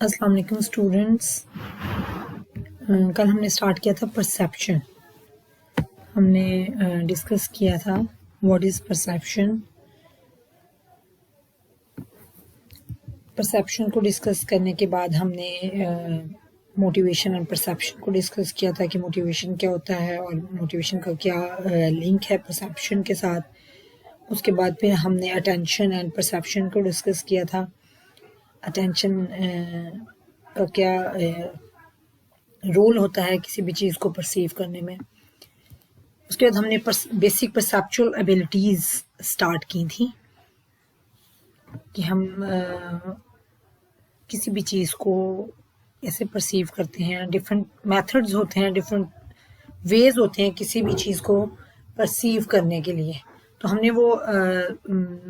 अस्सलाम वालेकुम स्टूडेंट्स। कल हमने स्टार्ट किया था परसेप्शन। हमने डिस्कस किया था व्हाट इज़ परसेप्शन। परसेप्शन को डिस्कस करने के बाद हमने मोटिवेशन एंड परसेप्शन को डिस्कस किया था कि मोटिवेशन क्या होता है और मोटिवेशन का क्या लिंक है परसेप्शन के साथ। उसके बाद फिर हमने अटेंशन एंड परसेप्शन को डिस्कस किया था। अटेंशन का क्या रोल होता है किसी भी चीज़ को परसीव करने में। उसके बाद हमने बेसिक परसेप्चुअल एबिलिटीज़ स्टार्ट की थी कि हम किसी भी चीज़ को ऐसे परसीव करते हैं। डिफरेंट मेथड्स होते हैं, डिफरेंट वेज होते हैं किसी भी चीज़ को परसीव करने के लिए। तो हमने वो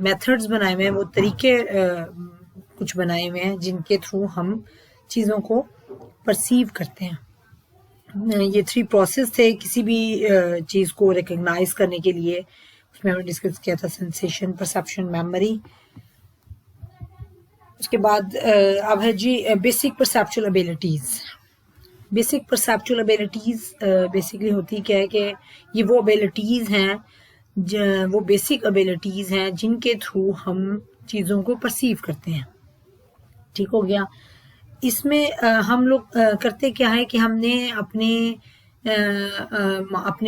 मेथड्स बनाए हुए हैं, वो तरीके कुछ बनाए हुए हैं जिनके थ्रू हम चीज़ों को परसीव करते हैं। ये 3 प्रोसेस थे किसी भी चीज़ को रिकग्नाइज करने के लिए। उसमें हमने डिस्कस किया था सेंसेशन, परसेप्शन, मेमोरी। उसके बाद अब है जी basic perceptual abilities. Basic perceptual abilities basically होती क्या है कि ये वो एबिलिटीज़ हैं, वो बेसिक एबिलिटीज़ हैं जिनके थ्रू हम चीज़ों को परसीव करते हैं। ठीक हो गया। इसमें हम लोग करते क्या है कि हमने अपने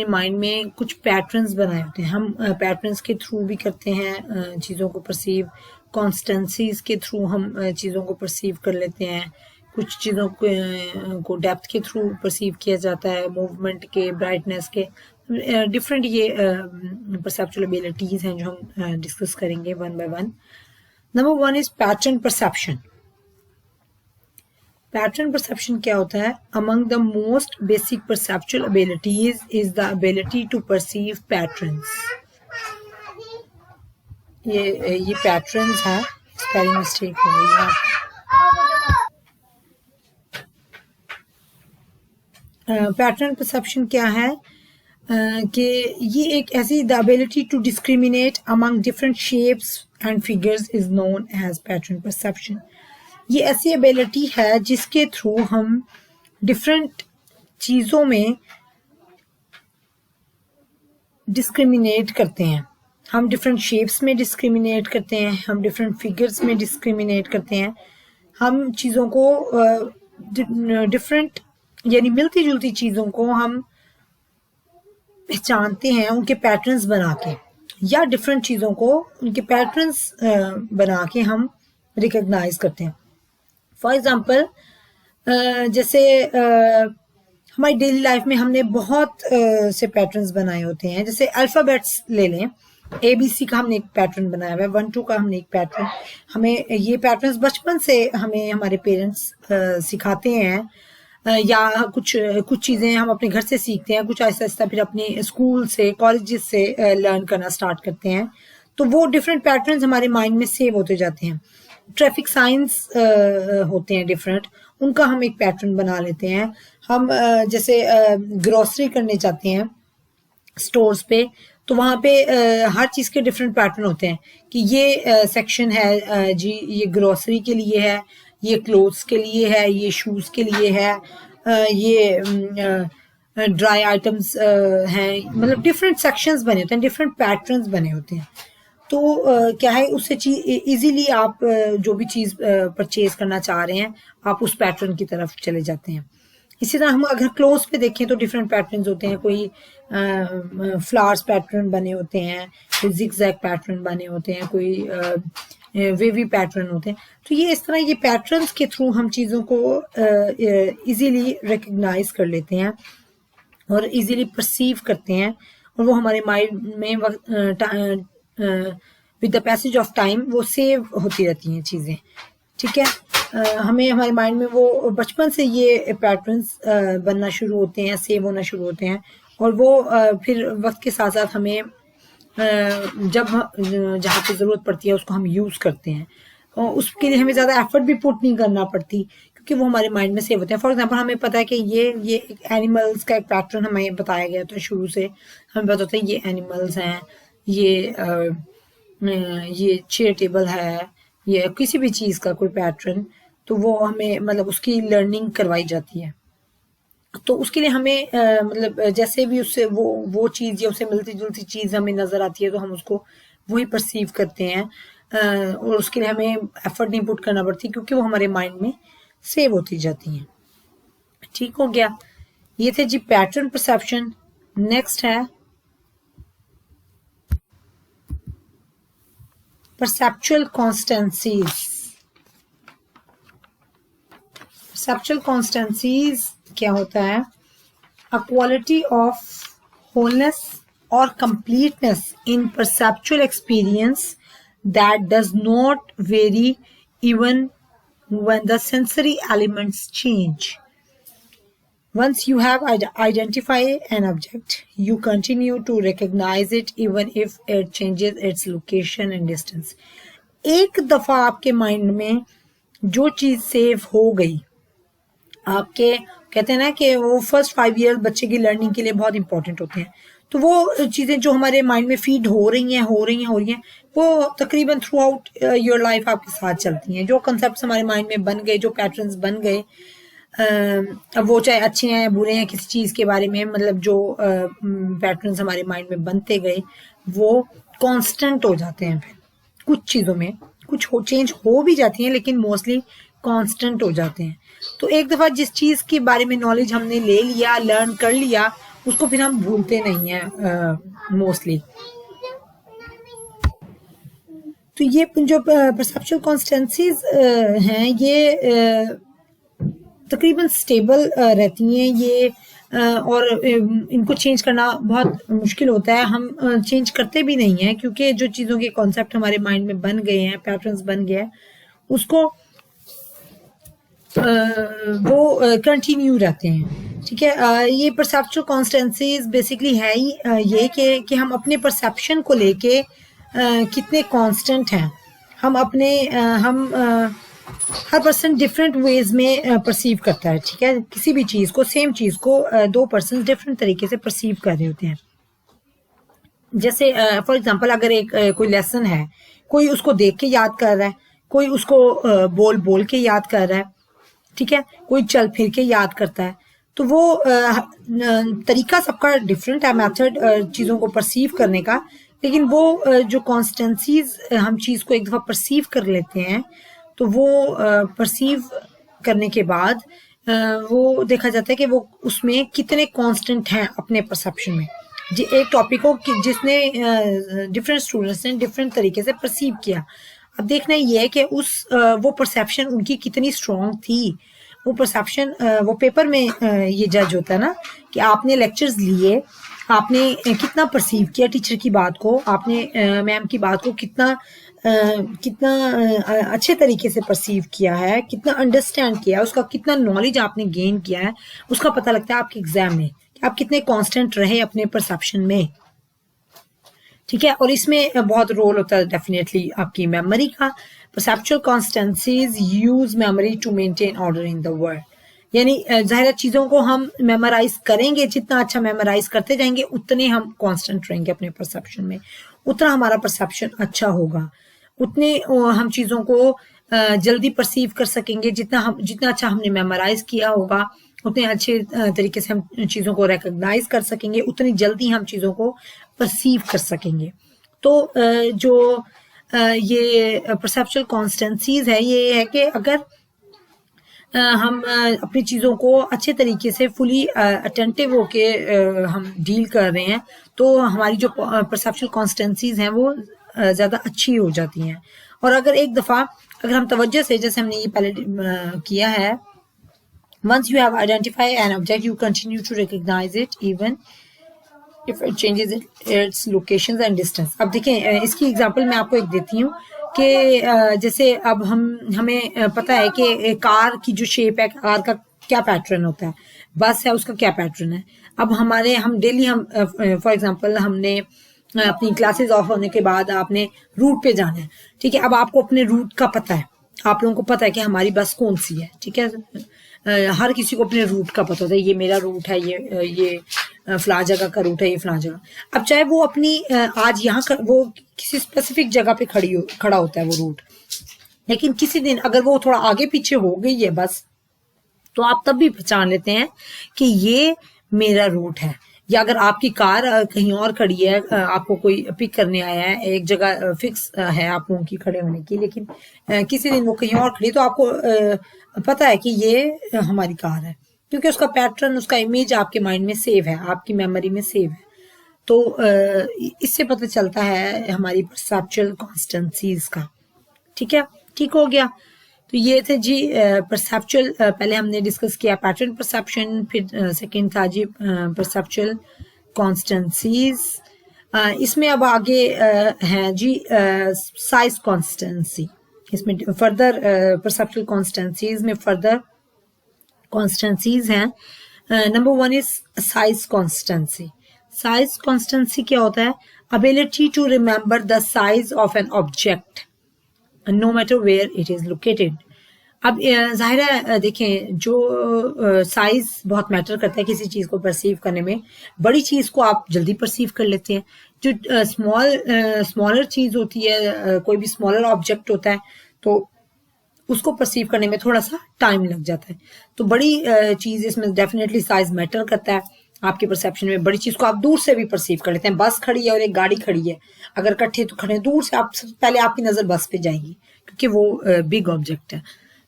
माइंड में कुछ पैटर्न्स बनाए होते हैं। हम पैटर्न्स के थ्रू भी करते हैं चीज़ों को परसीव। कॉन्स्टेंसीज के थ्रू हम चीज़ों को परसीव कर लेते हैं। कुछ चीज़ों को डेप्थ के थ्रू परसीव किया जाता है, मूवमेंट के, ब्राइटनेस के। डिफरेंट ये परसेप्चुअल एबिलिटीज़ हैं जो हम डिस्कस करेंगे one by one. Number 1 is pattern perception. Pattern perception क्या होता है? Among the most basic perceptual abilities is the ability to perceive patterns. ये पैटर्न्स हैं। स्पेलिंग मिस्टेक हो गई है। पैटर्न परसेप्शन क्या है कि ये एक ऐसी the ability to discriminate among different shapes and figures is known as pattern perception. ये ऐसी एबिलिटी है जिसके थ्रू हम डिफरेंट चीज़ों में डिस्क्रिमिनेट करते हैं। हम डिफरेंट शेप्स में डिस्क्रिमिनेट करते हैं, हम डिफरेंट फिगर्स में डिस्क्रिमिनेट करते हैं। हम चीज़ों को डिफरेंट यानी मिलती जुलती चीज़ों को हम पहचानते हैं उनके पैटर्न्स बना के, या डिफरेंट चीज़ों को उनके पैटर्न्स बना के हम रिकग्नाइज करते हैं। फॉर एग्ज़ाम्पल जैसे हमारी डेली लाइफ में हमने बहुत से पैटर्न्स बनाए होते हैं। जैसे अल्फ़ाबेट्स ले लें, ABC का हमने एक पैटर्न बनाया हुआ है, 1 2 का हमने एक पैटर्न। हमें ये पैटर्न्स बचपन से हमें हमारे पेरेंट्स सिखाते हैं, या कुछ चीज़ें हम अपने घर से सीखते हैं, कुछ आहिस्ता आहिस्ता फिर अपने स्कूल से, कॉलेजेस से लर्न करना स्टार्ट करते हैं। तो वो डिफरेंट पैटर्न्स हमारे माइंड में सेव होते जाते हैं। ट्रैफिक साइंस होते हैं डिफरेंट, उनका हम एक पैटर्न बना लेते हैं। हम जैसे ग्रोसरी करने जाते हैं स्टोर्स पे, तो वहाँ पे हर चीज़ के डिफरेंट पैटर्न होते हैं कि ये सेक्शन है जी, ये ग्रोसरी के लिए है, ये क्लोथ्स के लिए है, ये शूज़ के लिए है, ये ड्राई आइटम्स हैं। मतलब डिफरेंट सेक्शंस बने होते हैं, डिफरेंट पैटर्न्स बने होते हैं। तो क्या है, उससे इजीली आप जो भी चीज़ परचेज करना चाह रहे हैं आप उस पैटर्न की तरफ चले जाते हैं। इसी तरह हम अगर क्लोथ्स पे देखें तो डिफरेंट पैटर्न्स होते हैं। कोई फ्लावर्स पैटर्न बने होते हैं, कोई जिगजैग पैटर्न बने होते हैं, कोई वेवी पैटर्न होते हैं। तो ये इस तरह ये पैटर्न्स के थ्रू हम चीज़ों को इजीली रिकग्नाइज कर लेते हैं और इजीली परसीव करते हैं, और वो हमारे माइंड में with the passage of time वो सेव होती रहती हैं चीज़ें। ठीक है। हमें हमारे माइंड में वो बचपन से ये पैटर्न्स बनना शुरू होते हैं, सेव होना शुरू होते हैं, और वो फिर वक्त के साथ साथ हमें जब जहाँ पे ज़रूरत पड़ती है उसको हम यूज़ करते हैं, और उसके लिए हमें ज़्यादा एफर्ट भी पुट नहीं करना पड़ती क्योंकि वो हमारे माइंड में सेव होते हैं। फॉर एग्जांपल हमें पता है कि ये एक एनिमल्स का एक पैटर्न हमें बताया गया था शुरू से। हमें पता होता है ये एनिमल्स हैं, ये चेयर टेबल है, ये किसी भी चीज़ का कोई पैटर्न। तो वो हमें मतलब उसकी लर्निंग करवाई जाती है। तो उसके लिए हमें मतलब जैसे भी उससे वो चीज़ या उसे मिलती जुलती चीज़ हमें नज़र आती है तो हम उसको वही परसीव करते हैं, और उसके लिए हमें एफर्ट नहीं पुट करना पड़ती क्योंकि वो हमारे माइंड में सेव होती जाती हैं। ठीक हो गया, ये थे जी पैटर्न परसेप्शन। नेक्स्ट है परसेप्चुअल कॉन्स्टेंसीज। परसेप्चुअल कॉन्स्टेंसीज क्या होता है? a quality of wholeness or completeness in perceptual experience that does not vary even when the sensory elements change. Once you have identified an object, you continue to recognize it even if it changes its location and distance. एक दफा आपके mind में जो चीज save हो गई, आपके कहते हैं ना कि वो फर्स्ट 5 ईयर बच्चे की लर्निंग के लिए बहुत इंपॉर्टेंट होते हैं, तो वो चीज़ें जो हमारे माइंड में फीड हो रही हैं वो तकरीबन थ्रू आउट योर लाइफ आपके साथ चलती हैं। जो कंसेप्ट हमारे माइंड में बन गए, जो पैटर्न्स बन गए, अब वो चाहे अच्छे हैं या बुरे हैं किसी चीज़ के बारे में, मतलब जो पैटर्न्स हमारे माइंड में बनते गए वो कांस्टेंट हो जाते हैं। फिर कुछ चीज़ों में कुछ चेंज हो भी जाती हैं लेकिन मोस्टली कांस्टेंट हो जाते हैं। तो एक दफा जिस चीज के बारे में नॉलेज हमने ले लिया, लर्न कर लिया, उसको फिर हम भूलते नहीं है मोस्टली। तो ये जो परसेप्चुअल कॉन्स्टेंसीज हैं ये तकरीबन स्टेबल रहती हैं ये, और इनको चेंज करना बहुत मुश्किल होता है। हम चेंज करते भी नहीं हैं क्योंकि जो चीज़ों के कॉन्सेप्ट हमारे माइंड में बन गए हैं, पैटर्न्स बन गए हैं, उसको वो कंटिन्यू रहते हैं। ठीक है, ये परसेप्चुअल कॉन्स्टेंसीज बेसिकली है ही ये कि हम अपने परसेप्शन को लेके कितने कांस्टेंट हैं। हम अपने हर पर्सन डिफरेंट वेज में परसीव करता है। ठीक है, किसी भी चीज़ को, सेम चीज़ को दो पर्सन डिफरेंट तरीके से परसीव कर रहे होते हैं। जैसे फॉर एग्जांपल अगर एक कोई लेसन है, कोई उसको देख के याद कर रहा है, कोई उसको बोल बोल के याद कर रहा है, ठीक है, कोई चल फिर के याद करता है, तो वो तरीका सबका डिफरेंट है, मेथड चीज़ों को परसीव करने का। लेकिन वो जो कॉन्स्टेंसीज हम चीज़ को एक दफ़ा परसीव कर लेते हैं तो वो परसीव करने के बाद वो देखा जाता है कि वो उसमें कितने कांस्टेंट हैं अपने परसेप्शन में। एक टॉपिक को जिसने डिफरेंट स्टूडेंट्स ने डिफरेंट तरीके से परसीव किया, अब देखना ये है कि वो परसेप्शन उनकी कितनी स्ट्रॉन्ग थी। वो परसेप्शन वो पेपर में ये जज होता है ना कि आपने लेक्चर्स लिए, आपने कितना परसीव किया टीचर की बात को, आपने मैम की बात को कितना अच्छे तरीके से परसीव किया है, कितना अंडरस्टैंड किया है, उसका कितना नॉलेज आपने गेन किया है, उसका पता लगता है आपके एग्जाम में कि आप कितने कांस्टेंट रहे अपने परसेप्शन में। ठीक है, और इसमें बहुत रोल होता है डेफिनेटली आपकी मेमोरी का। Perceptual constancies use memory to maintain order in the world, यानी जाहिर चीज़ों को हम मेमोराइज करेंगे, जितना अच्छा मेमोराइज करते जाएंगे उतने हम कांस्टेंट रहेंगे अपने परसेप्शन में, उतना हमारा परसेप्शन अच्छा होगा, उतने हम चीज़ों को जल्दी परसीव कर सकेंगे। जितना अच्छा हमने मेमोराइज किया होगा उतने अच्छे तरीके से हम चीज़ों को रिकॉग्नाइज कर सकेंगे, उतनी जल्दी हम चीज़ों को परसीव कर सकेंगे। तो जो ये परसेप्चुअल कॉन्स्टेंसीज है, ये है कि अगर हम अपनी चीज़ों को अच्छे तरीके से फुली अटेंटिव होके हम डील कर रहे हैं तो हमारी जो परसेप्चुअल कॉन्स्टेंसीज हैं वो ज़्यादा अच्छी हो जाती हैं। और अगर एक दफ़ा अगर हम तवज्जो से, जैसे हमने ये पहले किया है, once you have identified an object you continue to recognize it even if it changes its locations and distance। अब देखें, इसकी एग्जांपल मैं आपको एक देती हूँ कि जैसे अब हमें पता है कि कार की जो शेप है, कार का क्या पैटर्न होता है, बस है उसका क्या पैटर्न है। अब हम डेली फॉर एग्जांपल हमने अपनी क्लासेस ऑफ होने के बाद आपने रूट पे जाना है, ठीक है। अब आपको अपने रूट का पता है, आप लोगों को पता है कि हमारी बस कौन सी है, ठीक है। हर किसी को अपने रूट का पता होता है, ये मेरा रूट है, ये फला जगह का रूट है, ये फला जगह। अब चाहे वो अपनी आज यहाँ वो किसी स्पेसिफिक जगह पे खड़ा होता है वो रूट, लेकिन किसी दिन अगर वो थोड़ा आगे पीछे हो गई है बस, तो आप तब भी पहचान लेते हैं कि ये मेरा रूट है। या अगर आपकी कार कहीं और खड़ी है, आपको कोई पिक करने आया है, एक जगह फिक्स है आप लोगों की खड़े होने की, लेकिन किसी दिन वो कहीं और खड़ी, तो आपको पता है कि ये हमारी कार है, क्योंकि उसका पैटर्न, उसका इमेज आपके माइंड में सेव है, आपकी मेमोरी में सेव है। तो इससे पता चलता है हमारी परसेप्चुअल कॉन्स्टेंसीज का। ठीक है, ठीक हो गया। तो ये थे जी परसेप्चुअल, पहले हमने डिस्कस किया पैटर्न परसेप्शन, फिर सेकंड था जी परसेप्चुअल कॉन्स्टेंसीज। इसमें अब आगे है जी साइज कॉन्स्टेंसी। इसमें फर्दर परसेप्चुअल कॉन्स्टेंसीज में फर्दर कॉन्स्टेंसीज हैं। Number 1 is size constancy. Size constancy क्या होता है? Ability to remember the size of an object no matter where it is located. अब जाहिर है देखें, जो साइज बहुत मैटर करता है किसी चीज को परसीव करने में। बड़ी चीज को आप जल्दी परसीव कर लेते हैं, जो स्मॉलर चीज होती है, कोई भी स्मॉलर ऑब्जेक्ट होता है, तो उसको परसीव करने में थोड़ा सा टाइम लग जाता है। तो बड़ी चीज इसमें डेफिनेटली साइज मैटर करता है आपके परसेप्शन में। बड़ी चीज को आप दूर से भी परसीव कर लेते हैं। बस खड़ी है और एक गाड़ी खड़ी है, अगर इकट्ठे तो खड़े, दूर से आप पहले आपकी नजर बस पे जाएगी, क्योंकि वो बिग ऑब्जेक्ट है।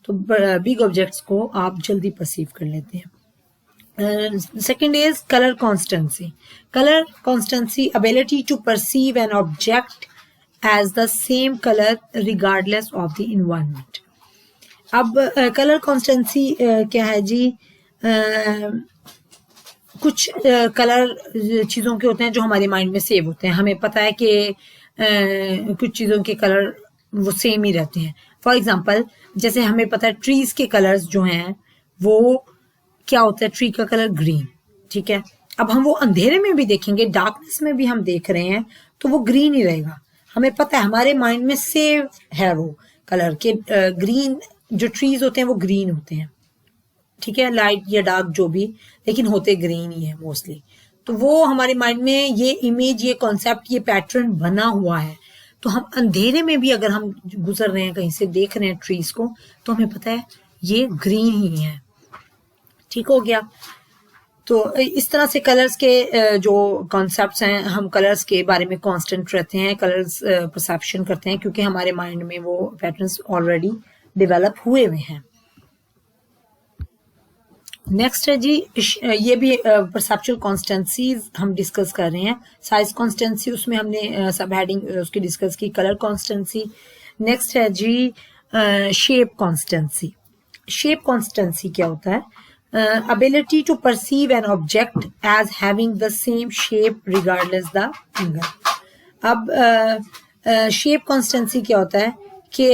तो बिग ऑब्जेक्ट्स को आप जल्दी परसीव कर लेते हैं। Second is colour constancy. Colour constancy ability to perceive an object as the same colour regardless of the environment. अब कलर कॉन्स्टेंसी क्या है जी? कुछ कलर चीज़ों के होते हैं जो हमारे माइंड में सेव होते हैं। हमें पता है कि कुछ चीज़ों के कलर वो सेम ही रहते हैं। फॉर एग्जांपल, जैसे हमें पता है ट्रीज के कलर्स जो हैं वो क्या होता है? ट्री का कलर ग्रीन, ठीक है। अब हम वो अंधेरे में भी देखेंगे, डार्कनेस में भी हम देख रहे हैं, तो वो ग्रीन ही रहेगा। हमें पता है, हमारे माइंड में सेव है वो कलर के ग्रीन। जो ट्रीज होते हैं वो ग्रीन होते हैं, ठीक है, लाइट या डार्क जो भी, लेकिन होते ग्रीन ही है मोस्टली। तो वो हमारे माइंड में ये इमेज, ये कॉन्सेप्ट, ये पैटर्न बना हुआ है। तो हम अंधेरे में भी अगर हम गुजर रहे हैं, कहीं से देख रहे हैं ट्रीज को, तो हमें पता है ये ग्रीन ही है। ठीक हो गया। तो इस तरह से कलर्स के जो कॉन्सेप्ट्स हैं, हम कलर्स के बारे में कांस्टेंट रहते हैं, कलर्स परसेप्शन करते हैं, क्योंकि हमारे माइंड में वो पैटर्न्स ऑलरेडी डेवलप हुए हुए हैं। नेक्स्ट है जी, ये भी परसेप्चुअल कॉन्स्टेंसीज हम डिस्कस कर रहे हैं। साइज कॉन्स्टेंसी, उसमें हमने सब हेडिंग उसकी डिस्कस की। Colour constituency. नेक्स्ट है जी शेप कॉन्स्टेंसी। शेप कॉन्स्टेंसी क्या होता है? ability to perceive an object as having the same shape regardless the angle। अब शेप कॉन्स्टेंसी क्या होता है कि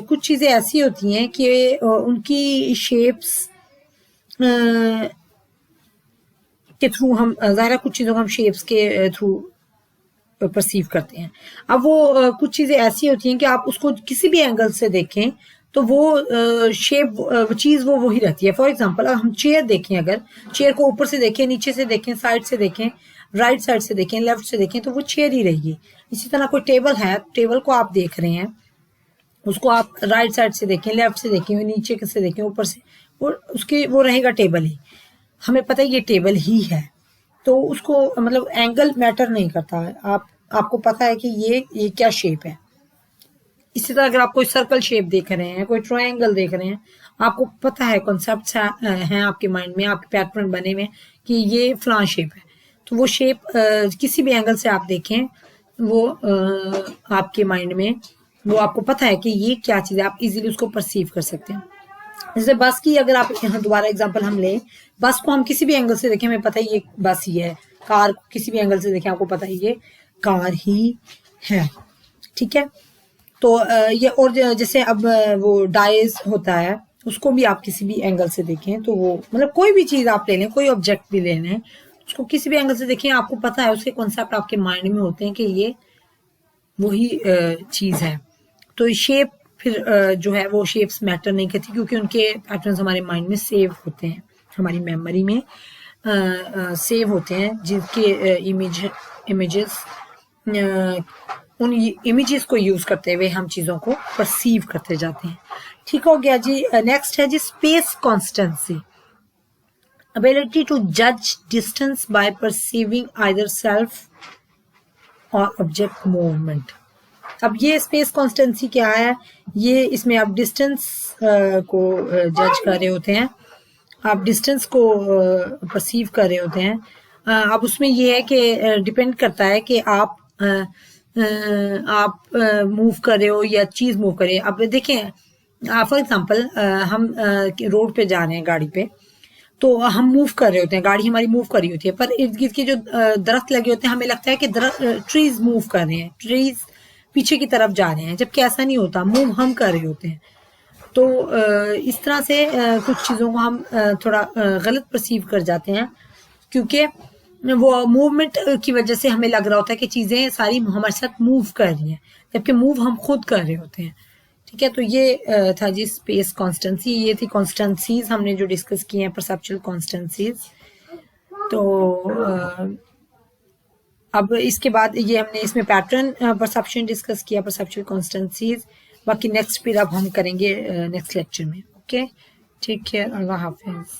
कुछ चीज़ें ऐसी होती हैं कि उनकी शेप्स के थ्रू हम ज़ाहिर कुछ चीज़ों को हम शेप्स के थ्रू परसीव करते हैं। अब वो कुछ चीज़ें ऐसी होती हैं कि आप उसको किसी भी एंगल से देखें तो वो शेप चीज़ वो वही रहती है। फॉर एग्जांपल, अगर हम चेयर देखें, अगर चेयर को ऊपर से देखें, नीचे से देखें, साइड से देखें, राइट साइड से देखें, लेफ्ट से देखें, तो वो चेयर ही रहेगी। इसी तरह कोई टेबल है, टेबल को आप देख रहे हैं, उसको आप राइट साइड से देखें, लेफ्ट से देखें, नीचे से देखें, ऊपर से, वो रहेगा टेबल ही। हमें पता है ये टेबल ही है, तो उसको मतलब एंगल मैटर नहीं करता है। आपको पता है कि ये क्या शेप है। इसी तरह अगर आप कोई सर्कल शेप देख रहे हैं, कोई ट्रायंगल देख रहे हैं, आपको पता है, कॉन्सेप्ट्स हैं आपके माइंड में, आपके पैटर्न बने हुए कि ये फलां शेप है। तो वो शेप किसी भी एंगल से आप देखें, वो आपके माइंड में, वो आपको पता है कि ये क्या चीज़ है, आप इजीली उसको परसीव कर सकते हैं। जैसे बस की अगर आप यहाँ दोबारा एग्जांपल हम लें, बस को हम किसी भी एंगल से देखें, हमें पता है ये बस ही है। कार को किसी भी एंगल से देखें, आपको पता है ये कार ही है। ठीक है। तो ये, और जैसे अब वो डाइज होता है, उसको भी आप किसी भी एंगल से देखें, तो वो मतलब कोई भी चीज़ आप ले लें, कोई ऑब्जेक्ट भी ले लें, उसको किसी भी एंगल से देखें, आपको पता है, उसके कॉन्सेप्ट आपके माइंड में होते हैं कि ये वही चीज़ है। तो शेप फिर जो है वो शेप्स मैटर नहीं करती, क्योंकि उनके पैटर्न्स हमारे माइंड में सेव होते हैं, हमारी मेमोरी में सेव होते हैं, जिनके इमेजेस उन इमेजेस को यूज करते हुए हम चीजों को परसीव करते जाते हैं। ठीक हो गया जी। नेक्स्ट है जी space constancy, ability to judge distance by perceiving either self और ऑब्जेक्ट मूवमेंट। अब ये स्पेस कॉन्स्टेंसी क्या है, ये इसमें आप डिस्टेंस को जज कर रहे होते हैं, आप डिस्टेंस को परसीव कर रहे होते हैं। अब उसमें ये है कि डिपेंड करता है कि आप मूव कर रहे हो या चीज मूव कर रहे हो। अब देखें फॉर एग्जांपल हम रोड पे जा रहे हैं गाड़ी पे, तो हम मूव कर रहे होते हैं, गाड़ी हमारी मूव कर रही होती है, पर इर्द गिर्द के जो दरख्त लगे होते हैं हमें लगता है कि ट्रीज मूव कर रहे हैं, ट्रीज पीछे की तरफ जा रहे हैं, जबकि ऐसा नहीं होता, मूव हम कर रहे होते हैं। तो इस तरह से कुछ चीज़ों को हम थोड़ा गलत परसीव कर जाते हैं, क्योंकि वो मूवमेंट की वजह से हमें लग रहा होता है कि चीज़ें सारी हमारे साथ मूव कर रही हैं, जबकि मूव हम खुद कर रहे होते हैं। ठीक है, तो ये था जी स्पेस कॉन्स्टेंसी। ये थी कॉन्स्टेंसीज हमने जो डिस्कस की हैं, परसेप्चुअल कॉन्स्टेंसीज। तो अब इसके बाद ये हमने इसमें पैटर्न परसेप्शन डिस्कस किया, परसेप्चुअल कॉन्स्टेंसीज। बाकी नेक्स्ट फिर अब हम करेंगे नेक्स्ट लेक्चर में। ओके, टेक केयर, अल्लाह हाफिज।